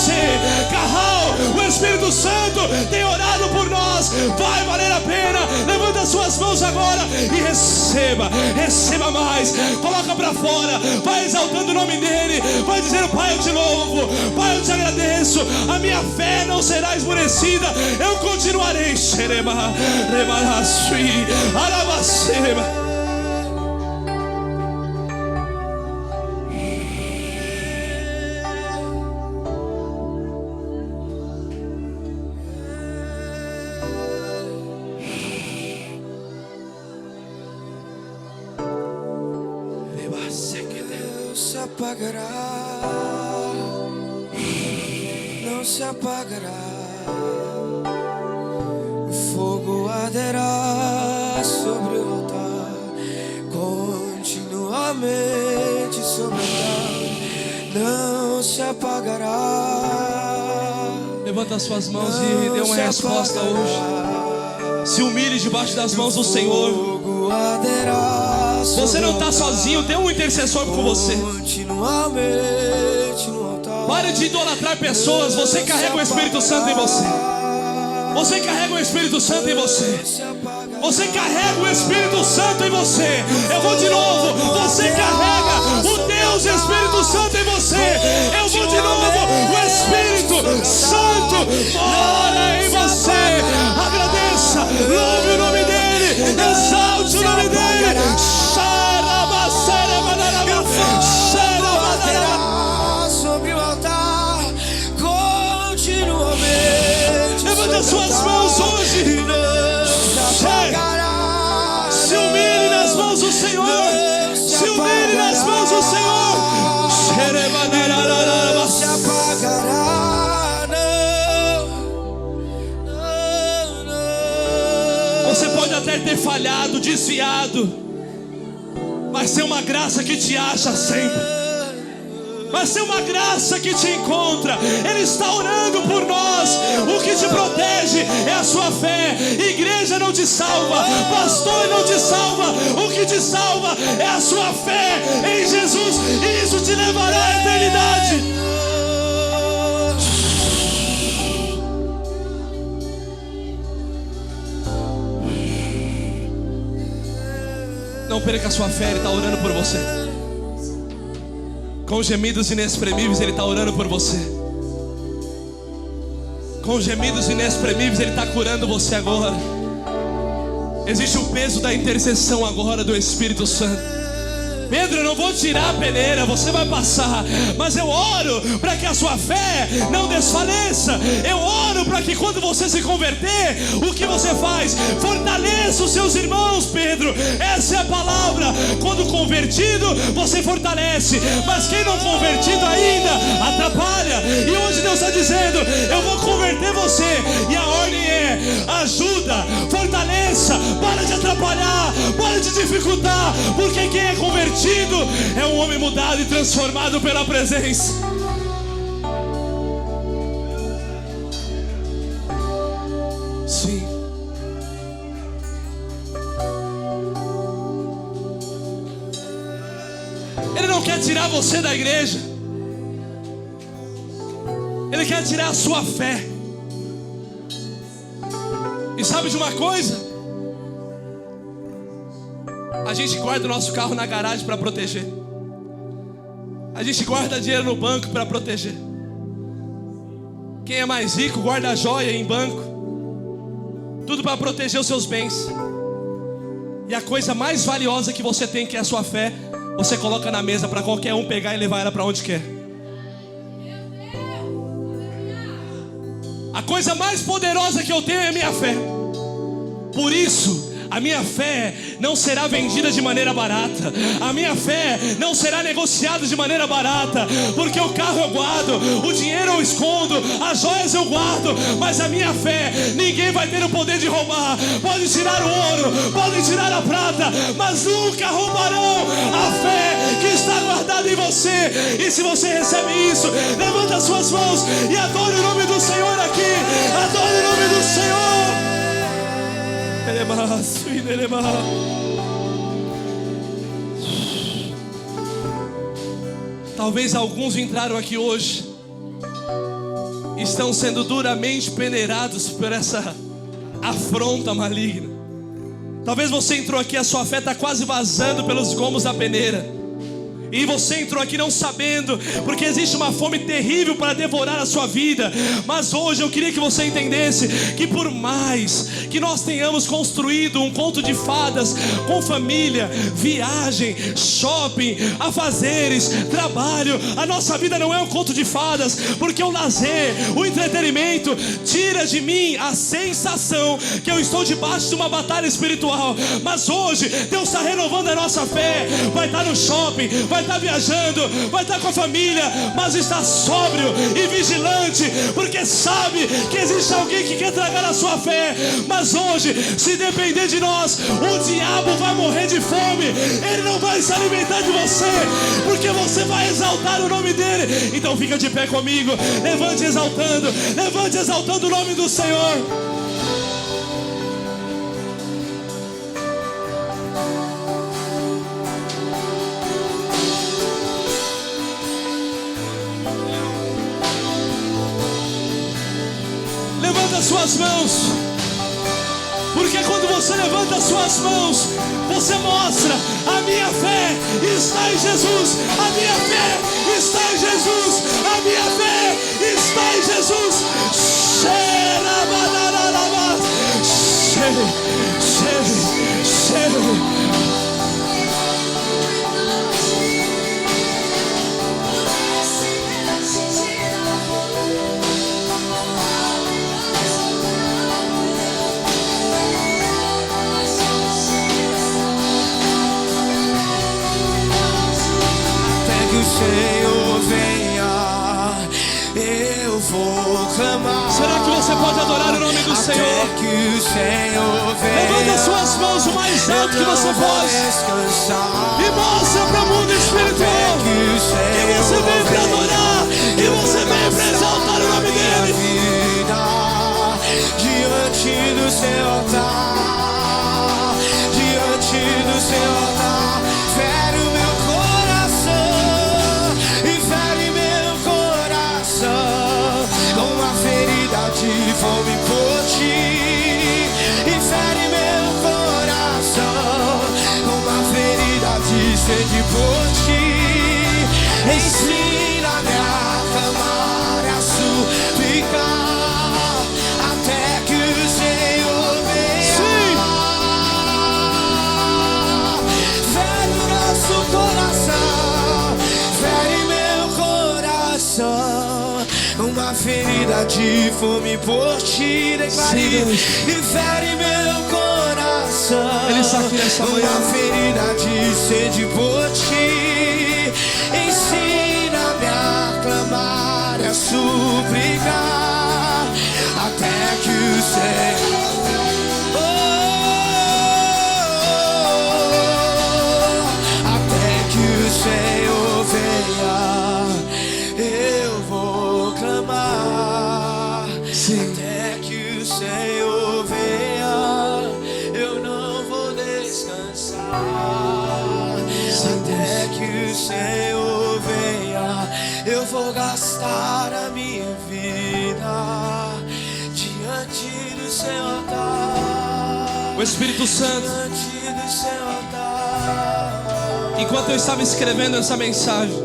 Carral, o Espírito Santo tem orado por nós. Vai valer a pena. Levanta as suas mãos agora e receba, receba mais. Coloca para fora, vai exaltando o nome dele. Vai dizendo: Pai, eu te louvo, Pai, eu te agradeço. A minha fé não será esmorecida, eu continuarei. Xerema, remarasui, arabacema. Não se apagará, o fogo arderá sobre o altar, continuamente sobre ela, não se apagará. Levanta as suas mãos e dê uma resposta hoje. Se humilhe debaixo das mãos do Senhor. Você não está sozinho, tem um intercessor com você. Pare de idolatrar pessoas. Você carrega o Espírito Santo em você. Você carrega o Espírito Santo em você. Você carrega o Espírito Santo em você. Eu vou de novo. Você carrega o Deus Espírito Santo em você. Eu vou de novo. O Espírito Santo mora em você. Agradeça, louve o nome dele, exalte o nome dele. Sobre o altar, continuamente. Levanta as suas mãos hoje. Se humilhe nas mãos do Senhor. Se humilhe nas mãos do Senhor. Não se apagará, não. Você pode até ter falhado, desviado, mas tem uma graça que te acha sempre. Mas tem uma graça que te encontra. Ele está orando por nós. O que te protege é a sua fé. Igreja não te salva, pastor não te salva. O que te salva é a sua fé em Jesus, e isso te levará à eternidade. Não perca a sua fé, Ele está orando por você. Com gemidos inexprimíveis Ele está orando por você. Com gemidos inexprimíveis Ele está curando você agora. Existe o peso da intercessão agora do Espírito Santo. Pedro, eu não vou tirar a peneira, você vai passar, mas eu oro para que a sua fé não desfaleça. Eu oro para que quando você se converter, o que você faz? Fortaleça os seus irmãos, Pedro. Essa é a palavra. Quando convertido, você fortalece, mas quem não convertido ainda, atrapalha. E hoje Deus está dizendo: eu vou converter você. E a ordem é: ajuda, fortaleça, para de atrapalhar, para de dificultar, porque quem é convertido é um homem mudado e transformado pela presença. Sim. Ele não quer tirar você da igreja. Ele quer tirar a sua fé. E sabe de uma coisa? A gente guarda o nosso carro na garagem para proteger. A gente guarda dinheiro no banco para proteger. Quem é mais rico guarda a joia em banco. Tudo para proteger os seus bens. E a coisa mais valiosa que você tem, que é a sua fé, você coloca na mesa para qualquer um pegar e levar ela para onde quer. A coisa mais poderosa que eu tenho é a minha fé. Por isso, a minha fé não será vendida de maneira barata. A minha fé não será negociada de maneira barata. Porque o carro eu guardo, o dinheiro eu escondo, as joias eu guardo. Mas a minha fé, ninguém vai ter o poder de roubar. Pode tirar o ouro, pode tirar a prata, mas nunca roubarão a fé que está guardada em você. E se você recebe isso, levanta as suas mãos e adore o nome do Senhor aqui. Adore o nome do Senhor. Talvez alguns entraram aqui hoje, estão sendo duramente peneirados por essa afronta maligna. Talvez você entrou aqui, a sua fé está quase vazando pelos gomos da peneira. E você entrou aqui não sabendo, porque existe uma fome terrível para devorar a sua vida. Mas hoje eu queria que você entendesse que por mais que nós tenhamos construído um conto de fadas com família, viagem, shopping, afazeres, trabalho, a nossa vida não é um conto de fadas. Porque o lazer, o entretenimento tira de mim a sensação que eu estou debaixo de uma batalha espiritual. Mas hoje Deus está renovando a nossa fé. Vai estar no shopping, vai estar viajando, vai estar com a família, mas está sóbrio e vigilante, porque sabe que existe alguém que quer tragar a sua fé. Mas hoje, se depender de nós, o diabo vai morrer de fome. Ele não vai se alimentar de você, porque você vai exaltar o nome dele. Então fica de pé comigo, levante exaltando o nome do Senhor. Levanta suas mãos, porque quando você levanta as suas mãos, você mostra: a minha fé está em Jesus, a minha fé está em Jesus, a minha fé está em Jesus. Senhor venha, eu vou clamar. Será que você pode adorar o nome do Senhor? Até que o Senhor venha, levanta as suas mãos o mais alto que você pode e mostra para o mundo espiritual que você veio para adorar e você veio para exaltar o nome dele. Diante do seu altar, diante do seu altar, fere o meu coração e fere meu coração com uma ferida de fome por ti, e fere meu coração com uma ferida de sede por ti. Ensina-me a clamar e a suplicar até que o Senhor venha. Sim. Fere o nosso coração, fere meu coração, uma ferida de fome por ti, declare. E fere meu coração, Ele está aqui nessa manhã. uma ferida de sede por ti. Ensina-me a clamar e a suplicar até que o Senhor, até que o Senhor venha, eu vou clamar. Sim. Até que o Senhor venha, eu não vou descansar. Até que o Senhor venha, eu vou gastar a minha vida diante do seu altar. O Espírito Santo, Diante do seu altar. enquanto eu estava escrevendo essa mensagem,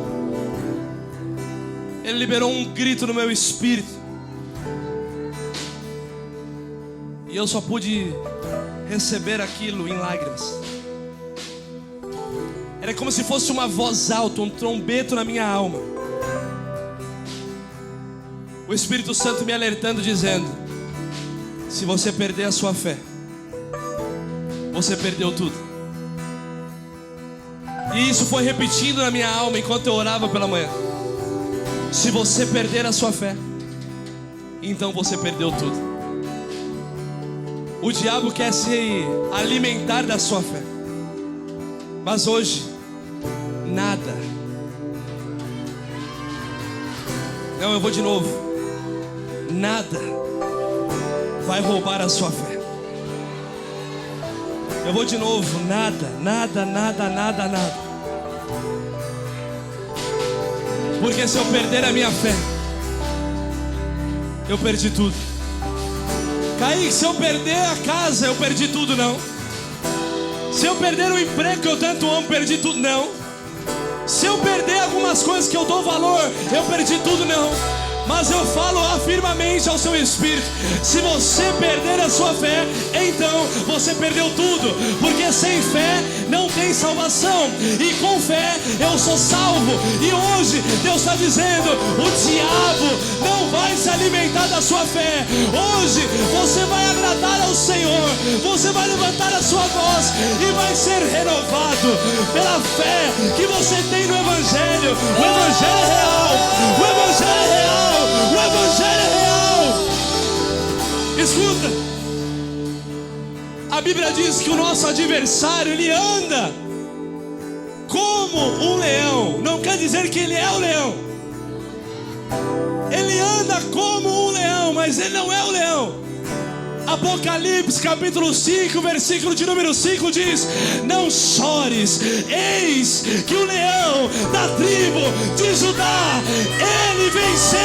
Ele liberou um grito no meu espírito, e eu só pude receber aquilo em lágrimas. Era como se fosse uma voz alta, um trombeto na minha alma. O Espírito Santo me alertando, dizendo: se você perder a sua fé, você perdeu tudo. E isso foi repetindo na minha alma enquanto eu orava pela manhã. Se você perder a sua fé, então você perdeu tudo. O diabo quer se alimentar da sua fé, mas hoje nada. Não, eu vou de novo. Nada vai roubar a sua fé. Eu vou de novo. Nada, nada, nada, nada, nada. Porque se eu perder a minha fé, eu perdi tudo. Kaique, se eu perder a casa, eu perdi tudo, não. Se eu perder o emprego que eu tanto amo, perdi tudo, não. Se eu perder algumas coisas que eu dou valor, eu perdi tudo, não. Mas eu falo afirmamente ao seu espírito: se você perder a sua fé, então você perdeu tudo. Porque sem fé não tem salvação, e com fé eu sou salvo. E hoje Deus está dizendo: o diabo não vai se alimentar da sua fé. Hoje você vai agradar ao Senhor, você vai levantar a sua voz e vai ser renovado pela fé que você tem no Evangelho. O Evangelho é real, o Evangelho é real, o Evangelho é real. Escuta, a Bíblia diz que o nosso adversário, ele anda como um leão. Não quer dizer que ele é o leão. Ele anda como um leão, mas ele não é o leão. Apocalipse capítulo 5, versículo de número 5 diz: não chores, eis que o leão da tribo de Judá, ele venceu,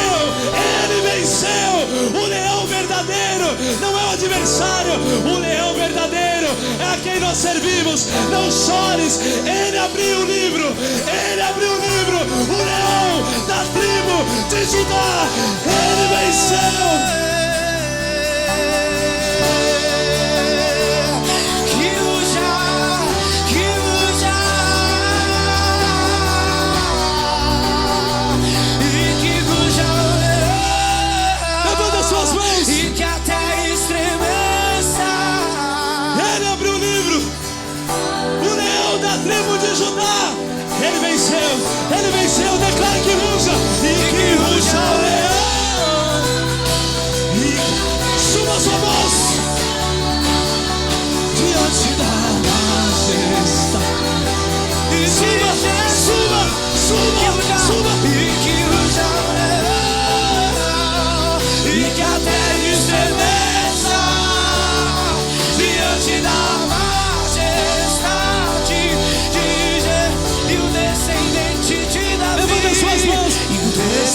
ele venceu. O leão verdadeiro não é o adversário, o leão verdadeiro é a quem nós servimos. Não chores, ele abriu o livro, ele abriu o livro. O leão da tribo de Judá, ele venceu. Ele venceu, declara que ruja. E que ruja o leão. Suba sua voz diante da majestade. E suba, suba, suba, suba. E que ruja o leão. E que a terra estremeça diante da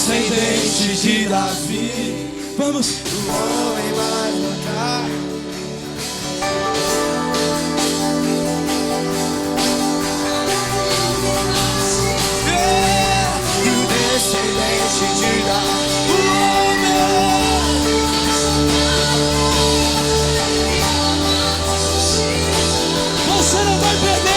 descendente de Davi. Vamos. O homem vai lutar. E o descendente de Davi. Você não vai perder.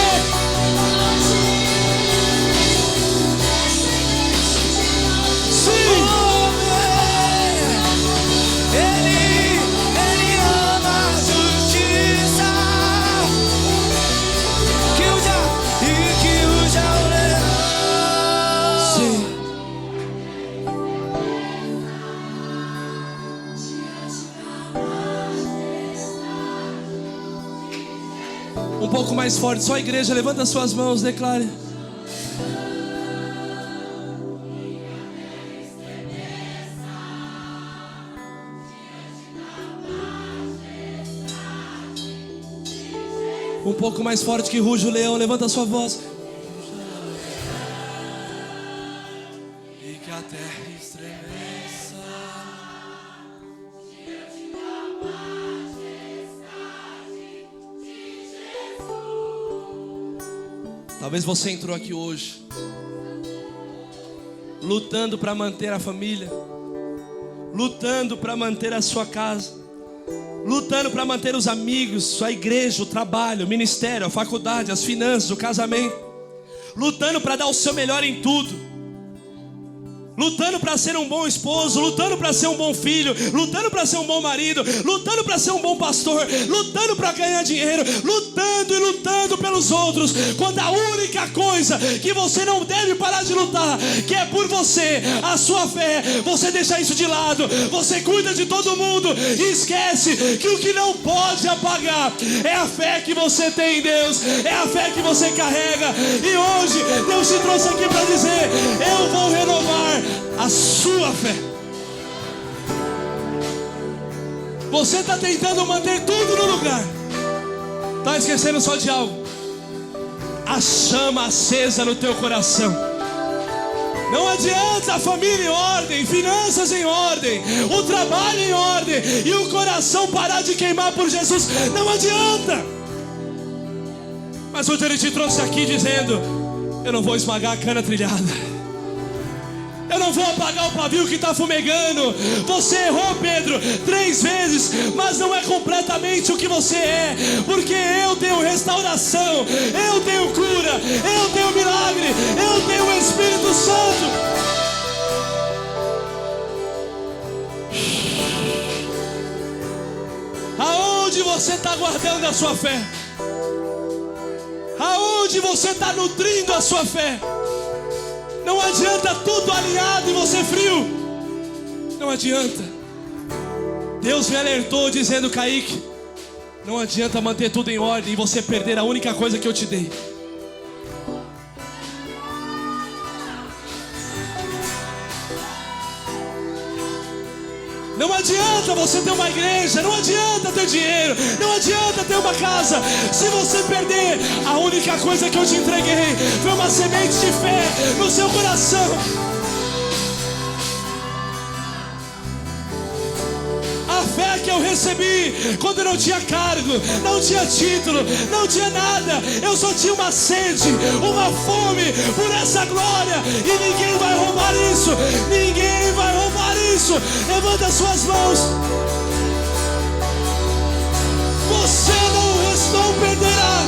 Um pouco mais forte, só a igreja, levanta as suas mãos, declare. Um pouco mais forte que ruge o leão, levanta a sua voz. E que a terra estremeça. Talvez você entrou aqui hoje lutando para manter a família, lutando para manter a sua casa, lutando para manter os amigos, sua igreja, o trabalho, o ministério, a faculdade, as finanças, o casamento. lutando para dar o seu melhor em tudo, lutando para ser um bom esposo, lutando para ser um bom filho, lutando para ser um bom marido, lutando para ser um bom pastor, lutando para ganhar dinheiro, lutando e lutando pelos outros, quando a única coisa que você não deve parar de lutar, que é por você, a sua fé, você deixa isso de lado, você cuida de todo mundo e esquece que o que não pode apagar é a fé que você tem em Deus, é a fé que você carrega. E hoje Deus te trouxe aqui para dizer: eu vou renovar a sua fé. Você está tentando manter tudo no lugar, está esquecendo só de algo: a chama acesa no teu coração. Não adianta a família em ordem, finanças em ordem, o trabalho em ordem e o coração parar de queimar por Jesus. Não adianta. Mas hoje Ele te trouxe aqui dizendo: eu não vou esmagar a cana trilhada, eu não vou apagar o pavio que está fumegando. Você errou, Pedro, 3 vezes, mas não é completamente o que você é, porque eu tenho restauração, eu tenho cura, eu tenho milagre, eu tenho o Espírito Santo. Aonde você está guardando a sua fé? Aonde você está nutrindo a sua fé? Não adianta tudo alinhado e você frio. Não adianta. Deus me alertou dizendo: Kaique, não adianta manter tudo em ordem e você perder a única coisa que eu te dei. Não adianta você ter uma igreja, não adianta ter dinheiro, não adianta ter uma casa, se você perder a única coisa que eu te entreguei, foi uma semente de fé no seu coração. A fé que eu recebi quando eu não tinha cargo, não tinha título, não tinha nada, eu só tinha uma sede, uma fome por essa glória, e ninguém vai roubar isso, ninguém vai roubar isso. Levanta as suas mãos. Você não perderá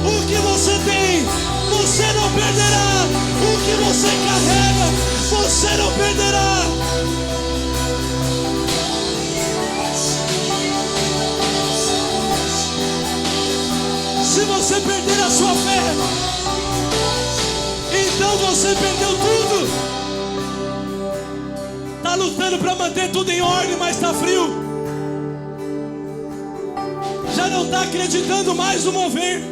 o que você tem, você não perderá o que você carrega, você não perderá. Se você perder a sua fé, então você perdeu tudo. Está lutando para manter tudo em ordem, mas está frio. Já não está acreditando mais no mover.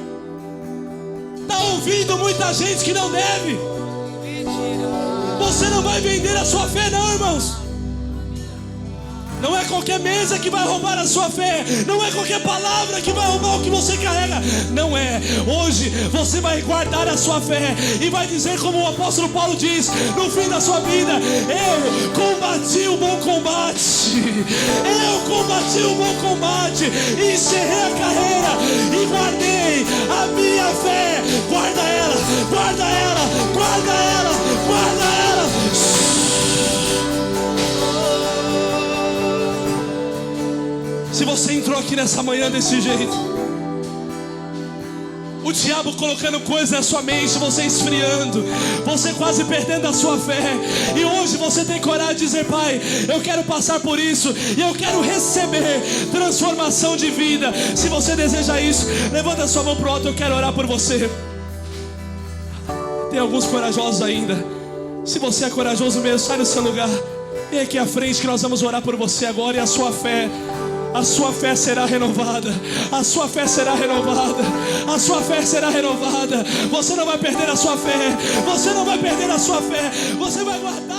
Está ouvindo muita gente que não deve. Você não vai vender a sua fé não, irmãos. Não é qualquer mesa que vai roubar a sua fé. Não é qualquer palavra que vai roubar o que você carrega. Não é. Hoje você vai guardar a sua fé e vai dizer como o apóstolo Paulo diz no fim da sua vida: eu combati o bom combate. Eu combati o bom combate, encerrei a carreira e guardei a minha fé. Guarda ela, guarda ela, guarda ela, guarda ela. Se você entrou aqui nessa manhã desse jeito, o diabo colocando coisas na sua mente, você esfriando, você quase perdendo a sua fé, e hoje você tem coragem de dizer: Pai, eu quero passar por isso, e eu quero receber transformação de vida. Se você deseja isso, levanta a sua mão pro alto, eu quero orar por você. Tem alguns corajosos ainda. Se você é corajoso mesmo, sai do seu lugar, vem aqui à frente que nós vamos orar por você agora, e a sua fé será renovada. A sua fé será renovada. A sua fé será renovada. Você não vai perder a sua fé. Você não vai perder a sua fé. Você vai guardar.